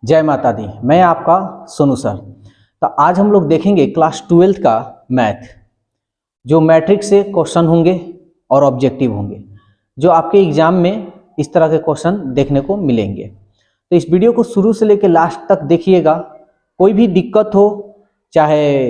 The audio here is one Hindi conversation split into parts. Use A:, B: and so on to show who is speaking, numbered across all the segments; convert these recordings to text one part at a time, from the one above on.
A: जय माता दी। मैं आपका सोनू सर। तो आज हम लोग देखेंगे क्लास 12th का मैथ, जो मैट्रिक से क्वेश्चन होंगे और ऑब्जेक्टिव होंगे, जो आपके एग्जाम में इस तरह के क्वेश्चन देखने को मिलेंगे। तो इस वीडियो को शुरू से लेकर लास्ट तक देखिएगा। कोई भी दिक्कत हो, चाहे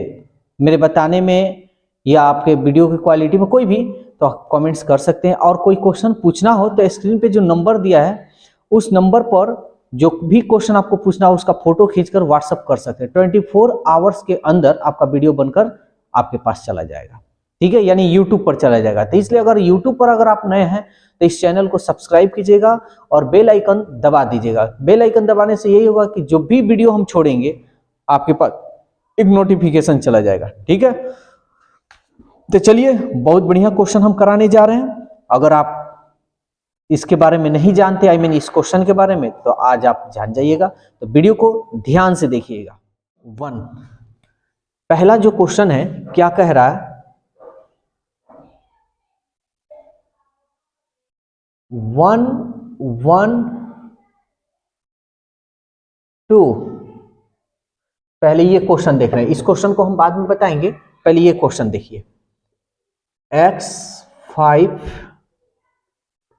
A: मेरे बताने में या आपके वीडियो की क्वालिटी में कोई भी, तो आप कमेंट्स कर सकते हैं। और कोई क्वेश्चन पूछना हो तो स्क्रीन पे जो नंबर दिया है उस नंबर पर जो भी क्वेश्चन आपको पूछना हो उसका फोटो खींचकर व्हाट्सअप कर सकते हैं। 24 आवर्स के अंदर आपका वीडियो बनकर आपके पास चला जाएगा, ठीक है, यानी यूट्यूब पर चला जाएगा। तो इसलिए अगर यूट्यूब पर अगर आप नए हैं तो इस चैनल को सब्सक्राइब कीजिएगा और बेल आइकन दबा दीजिएगा। बेल आइकन दबाने से यही होगा कि जो भी वीडियो हम छोड़ेंगे आपके पास एक नोटिफिकेशन चला जाएगा, ठीक है। तो चलिए, बहुत बढ़िया क्वेश्चन हम कराने जा रहे हैं। अगर आप इसके बारे में नहीं जानते, आई मीन इस क्वेश्चन के बारे में, तो आज आप जान जाइएगा। तो वीडियो को ध्यान से देखिएगा। 1, पहला जो क्वेश्चन है क्या कह रहा है, 1 1 2। पहले ये क्वेश्चन देख रहे हैं, इस क्वेश्चन को हम बाद में बताएंगे। पहले ये क्वेश्चन देखिए, x 5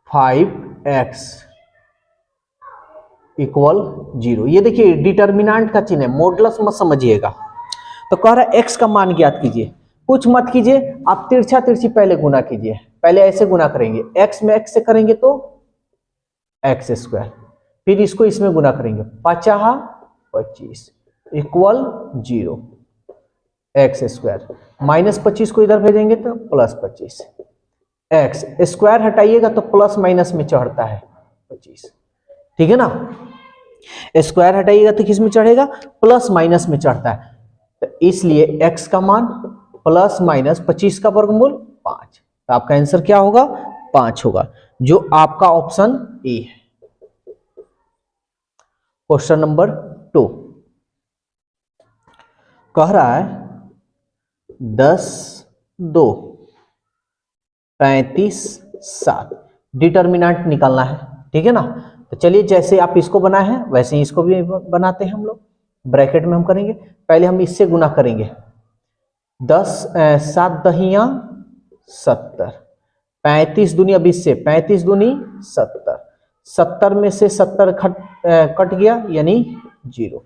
A: 5x इक्वल 0। ये देखिए डिटर्मिनेंट का चिन्ह है, मॉडुलस मत समझिएगा। तो कह रहा है x का मान ज्ञात कीजिए। कुछ मत कीजिए, आप तिरछा तिरछी पहले गुना कीजिए। पहले ऐसे गुना करेंगे, x में x से करेंगे तो x स्क्वायर, फिर इसको इसमें गुना करेंगे 50 25 इक्वल 0 x स्क्वायर, -25 को इधर भेजेंगे तो +25। x स्क्वायर हटाइएगा तो प्लस माइनस में चढ़ता है 25, ठीक है ना। स्क्वायर हटाइएगा तो किस में चढ़ेगा, प्लस माइनस में चढ़ता है। तो इसलिए x का मान प्लस माइनस 25 का वर्गमूल 5। तो आपका आंसर क्या होगा, 5 होगा, जो आपका ऑप्शन ए है। क्वेश्चन नंबर 2 कह रहा है 10 2 35 7। डिटर्मिनेंट निकालना है, ठीक है ना। तो चलिए, जैसे आप इसको बनाए हैं वैसे ही इसको भी बनाते हैं हम लोग। ब्रैकेट में हम करेंगे, पहले हम इससे गुना करेंगे। 7 दहिया 70, 35 दूनी, अब इससे 35 दूनी 70, 70 में से 70 कट गया यानी 0।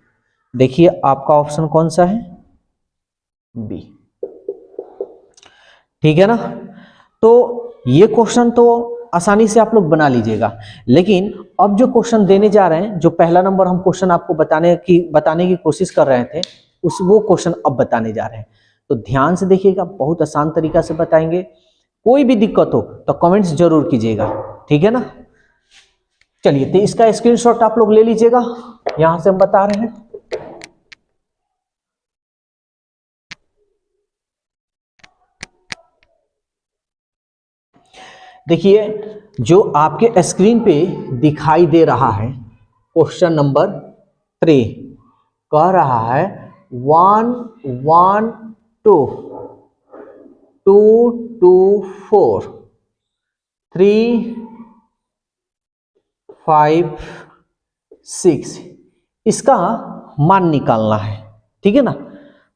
A: देखिए आपका ऑप्शन कौन सा है, बी, ठीक है ना। तो ये क्वेश्चन तो आसानी से आप लोग बना लीजिएगा, लेकिन अब जो क्वेश्चन देने जा रहे हैं, जो पहला नंबर हम क्वेश्चन आपको बताने की कोशिश कर रहे थे, वो क्वेश्चन अब बताने जा रहे हैं। तो ध्यान से देखिएगा, बहुत आसान तरीका से बताएंगे। कोई भी दिक्कत हो तो कमेंट्स जरूर कीजिएगा, ठीक है ना। चलिए, तो इसका स्क्रीनशॉट आप लोग ले लीजिएगा, यहां से हम बता रहे हैं। देखिए, जो आपके स्क्रीन पे दिखाई दे रहा है क्वेश्चन नंबर 3 कह रहा है 1 1 2 2 2 4 3 5 6। इसका मान निकालना है, ठीक है ना।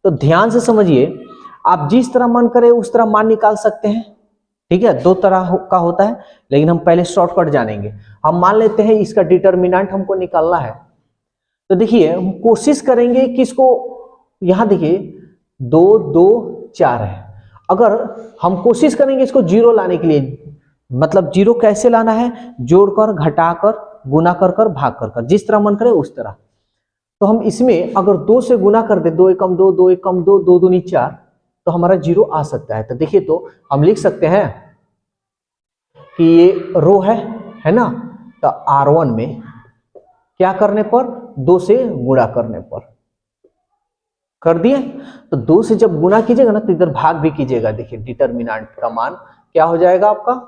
A: तो ध्यान से समझिए, आप जिस तरह मन करे उस तरह मान निकाल सकते हैं, ठीक है। दो तरह का होता है, लेकिन हम पहले शॉर्टकट जानेंगे। हम मान लेते हैं इसका डिटर्मिनेंट हमको निकालना है। तो देखिए, हम कोशिश करेंगे कि इसको, यहां देखिए 2 2 4 है। अगर हम कोशिश करेंगे इसको 0 लाने के लिए, मतलब 0 कैसे लाना है, जोड़कर घटाकर गुना कर कर भाग कर कर, जिस तरह मन करे उस तरह। तो हम इसमें अगर 2 से गुना कर दे, 2 एकम 2 2 एकम 2 2 दूनी 4, तो हमारा 0 आ सकता है। तो देखिए, तो हम लिख सकते हैं कि ये रो है ना। तो R1 में क्या करने पर, 2 से गुणा करने पर कर दिए। तो 2 से जब गुणा कीजिएगा ना तो इधर भाग भी कीजिएगा। देखिए डिटर्मिनेंट का मान क्या हो जाएगा आपका,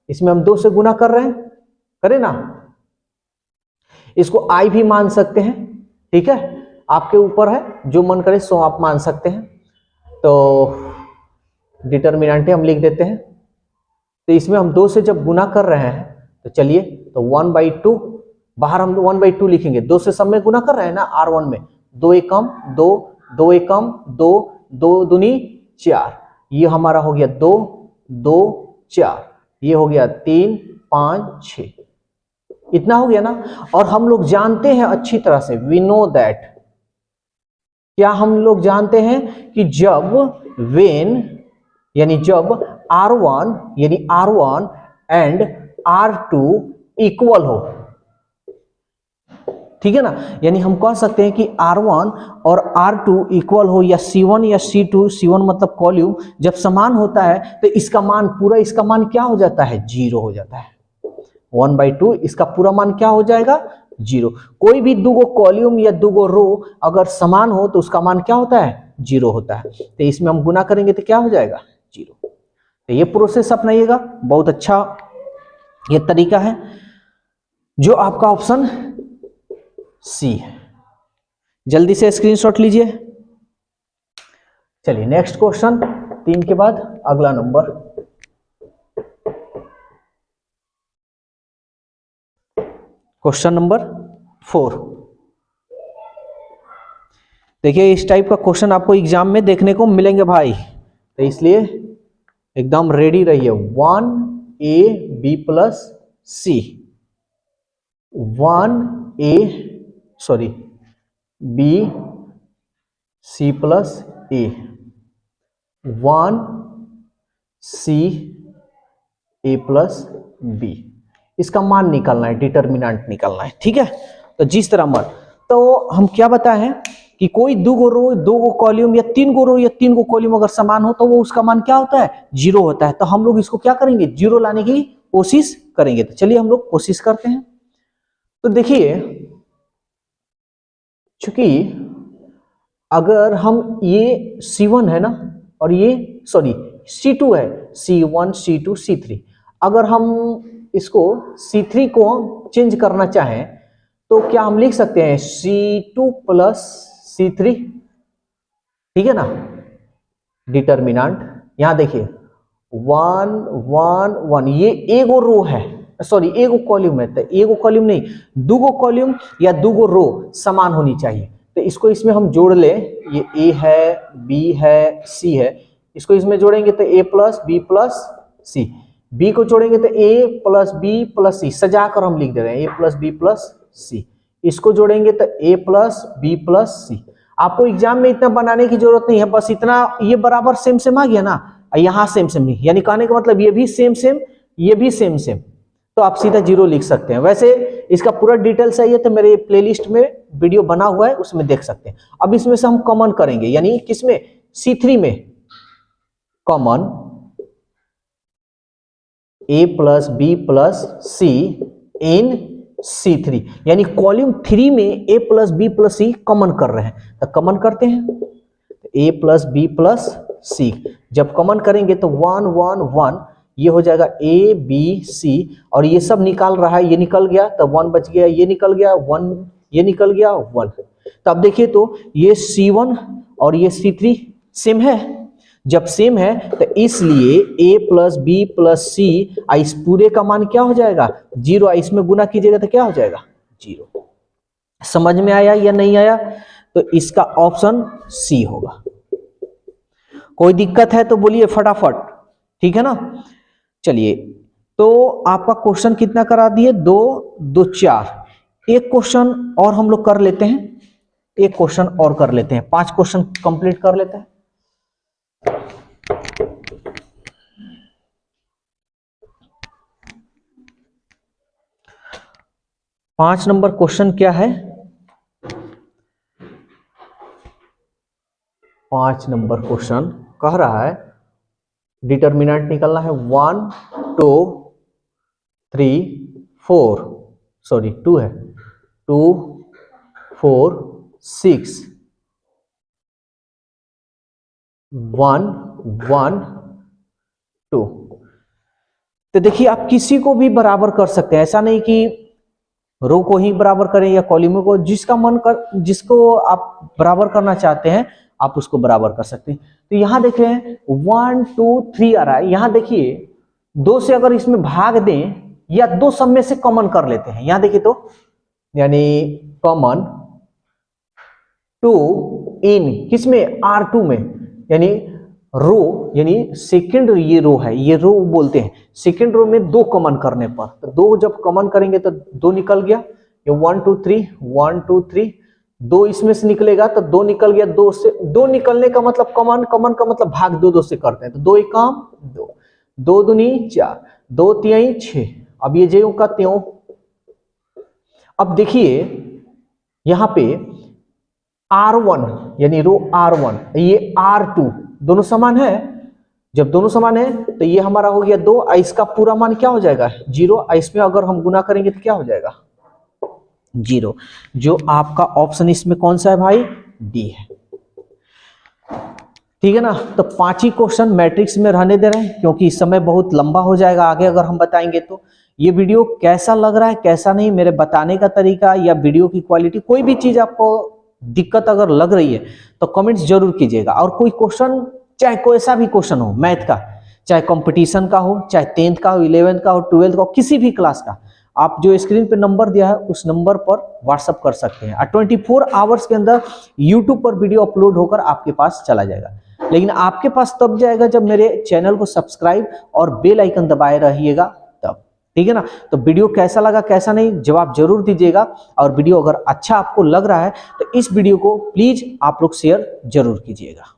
A: इसमें हम 2 से गुणा कर रहे हैं, करें ना। इसको I भी मान सकते हैं, ठीक है, आपके ऊपर है, जो मन करे सो आप मान सकते हैं। तो डिटर्मिनेंट हम लिख देते हैं। तो इसमें हम 2 से जब गुना कर रहे हैं तो चलिए, तो 1/2 बाहर हम 1/2 लिखेंगे, 2 से सब में गुना कर रहे हैं ना R1 में, 2 एकम 2, 2 एकम 2, 2 दूनी 4, ये हमारा हो गया 2, 2 4, ये हो गया 3 5 6, इतना हो गया ना। और हम लोग जानते हैं अच्छी तरह से, वी नो दैट, क्या हम लोग जानते हैं कि जब वेन यानी जब R1 एंड R2 इक्वल हो, ठीक है ना, यानी हम कह सकते हैं कि R1 और R2 इक्वल हो, या C1 या C2, C1 मतलब कॉल्यूम, जब समान होता है तो इसका मान पूरा, इसका मान क्या हो जाता है, 0 हो जाता है। 1/2 इसका पूरा मान क्या हो जाएगा, 0। कोई भी दूगो कॉल्यूम या दूगो रो अगर समान हो तो उसका मान क्या होता है, 0 होता है। तो इसमें हम गुना करेंगे तो क्या हो जाएगा, 0। तो ये प्रोसेस अपनाइएगा, बहुत अच्छा ये तरीका है, जो आपका ऑप्शन सी है। जल्दी से स्क्रीनशॉट लीजिए। चलिए नेक्स्ट क्वेश्चन, 3 के बाद अगला नंबर, क्वेश्चन नंबर 4। देखिए इस टाइप का क्वेश्चन आपको एग्जाम में देखने को मिलेंगे भाई, तो इसलिए एकदम रेडी रहिए। 1ab plus C, 1b C plus A, 1c a plus B, इसका मान निकालना है, डिटर्मिनेंट निकालना है, ठीक है। तो जिस तरह मान, तो हम क्या बताए हैं कि कोई दो गो रो, दो गो कॉलम या तीन गो रो या तीन गो कॉलम अगर समान हो तो वो उसका मान क्या होता है, 0 होता है। तो हम लोग इसको क्या करेंगे, 0 लाने की कोशिश करेंगे। तो चलिए हम लोग कोशिश करते हैं। तो देखिए, चूंकि अगर हम ये C1 है ना, और ये सॉरी C2 है, C1 C2 C3, अगर हम इसको C3 को चेंज करना चाहें तो क्या हम लिख सकते हैं C2 प्लस C3, ठीक है ना। डिटर्मिनेंट यहां देखिए 1 1 1, ये एगो रो है, सॉरी एगो कॉलम है, तो एगो कॉलम नहीं, दूगो कॉलम या दूगो रो समान होनी चाहिए। तो इसको इसमें हम जोड़ ले, ये ए है, बी है, सी है, इसको इसमें जोड़ेंगे तो ए प्लस बी प्लस सी, बी को जोड़ेंगे तो ए प्लस बी प्लस सी, सजा कर हम लिख दे रहे हैं ए प्लस बी प्लस सी, इसको जोड़ेंगे तो ए प्लस बी प्लस सी। आपको एग्जाम में इतना बनाने की जरूरत नहीं है, बस इतना, ये बराबर सेम सेम आ गया ना, यहाँ सेम सेम नहीं, यानी कहने का मतलब ये भी सेम सेम, ये भी सेम सेम, तो आप सीधा 0 लिख सकते हैं। वैसे इसका पूरा डिटेल चाहिए तो मेरे प्लेलिस्ट में वीडियो बना हुआ है, उसमें देख सकते हैं। अब इसमें से हम कॉमन करेंगे, यानी किसमें, C3 में common a plus B plus C in C3, यानी कॉलम 3 में a plus B plus C common कर रहे हैं, तो कॉमन करते हैं a plus B plus C, जब कॉमन करेंगे तो 1 1 1, ये हो जाएगा a b c, और ये सब निकाल रहा है, ये निकल गया तो 1 बच गया, ये निकल गया 1, ये निकल गया 1। तो अब देखिए तो ये C1 और ये C3 सेम है, जब सेम है तो इसलिए a प्लस बी प्लस सी, इस पूरे का मान क्या हो जाएगा, 0, इसमें गुना कीजिएगा तो क्या हो जाएगा, 0। समझ में आया या नहीं आया, तो इसका ऑप्शन सी होगा। कोई दिक्कत है तो बोलिए फटाफट, ठीक है ना। चलिए, तो आपका क्वेश्चन कितना करा दिए, 2 2 4। एक क्वेश्चन और हम लोग कर लेते हैं, एक क्वेश्चन और कर लेते हैं, 5 क्वेश्चन कंप्लीट कर लेते हैं। पांच नंबर क्वेश्चन क्या है, 5 नंबर क्वेश्चन कह रहा है डिटर्मिनेंट निकालना है 1 2 3 4, सॉरी 2 है, 2 4 6 1 1 2। तो देखिए आप किसी को भी बराबर कर सकते हैं, ऐसा नहीं कि रो को ही बराबर करें या कॉलम को, जिसका मन कर, जिसको आप बराबर करना चाहते हैं आप उसको बराबर कर सकते हैं। तो यहां देखें 1 2 3 आ रहा है, यहां देखिए 2 से अगर इसमें भाग दें या 2 सब में से कॉमन कर लेते हैं, यहां देखिए तो यानी कॉमन टू इन किसमें, R2 में, यानी रो, यानी सेकेंड ये रो है, ये रो बोलते हैं, सेकेंड रो में 2 कॉमन करने पर, तो 2 जब कॉमन करेंगे तो 2 निकल गया, ये 1 2 3 1 2 3, 2 इसमें से निकलेगा तो 2 निकल गया, 2 से 2 निकलने का मतलब कॉमन, कॉमन का मतलब भाग 2 2 से करते हैं, तो 2 एक काम 2, 2 दूनी 4, 2 तिहाई 6, अब ये ज्यों का त्यों। अब देखिए यहां पे R1 यानी रो R1, ये R2 दोनों समान है, जब दोनों समान है तो ये हमारा हो गया 2, इसका पूरा मान क्या हो जाएगा 0, इसमें अगर हम गुना करेंगे तो क्या हो जाएगा 0, जो आपका ऑप्शन इसमें कौन सा है भाई, डी है। ठीक है ना, तो 5 ही क्वेश्चन मैट्रिक्स में रहने दे रहे हैं क्योंकि इस समय बहुत लंबा हो जाएगा आगे अगर हम बताएंगे तो। ये वीडियो कैसा लग रहा है कैसा नहीं, मेरे बताने का तरीका या वीडियो की क्वालिटी, कोई भी चीज आपको दिक्कत अगर लग रही है तो कमेंट्स जरूर कीजिएगा। और कोई क्वेश्चन, चाहे कोई ऐसा भी क्वेश्चन हो मैथ का, चाहे कंपटीशन का हो, चाहे 10th का हो, 11th का हो, 12th का हो, किसी भी क्लास का, आप जो स्क्रीन पे नंबर दिया है उस नंबर पर व्हाट्सअप कर सकते हैं और 24 आवर्स के अंदर यूट्यूब पर वीडियो अपलोड होकर आपके पास चला जाएगा। लेकिन आपके पास तब जाएगा जब मेरे चैनल को सब्सक्राइब और बेल आइकन दबाए रहिएगा तब। ठीक है ना, तो वीडियो कैसा लगा कैसा नहीं जवाब जरूर दीजिएगा, और वीडियो अगर अच्छा आपको लग रहा है तो इस वीडियो को प्लीज आप लोग शेयर जरूर कीजिएगा।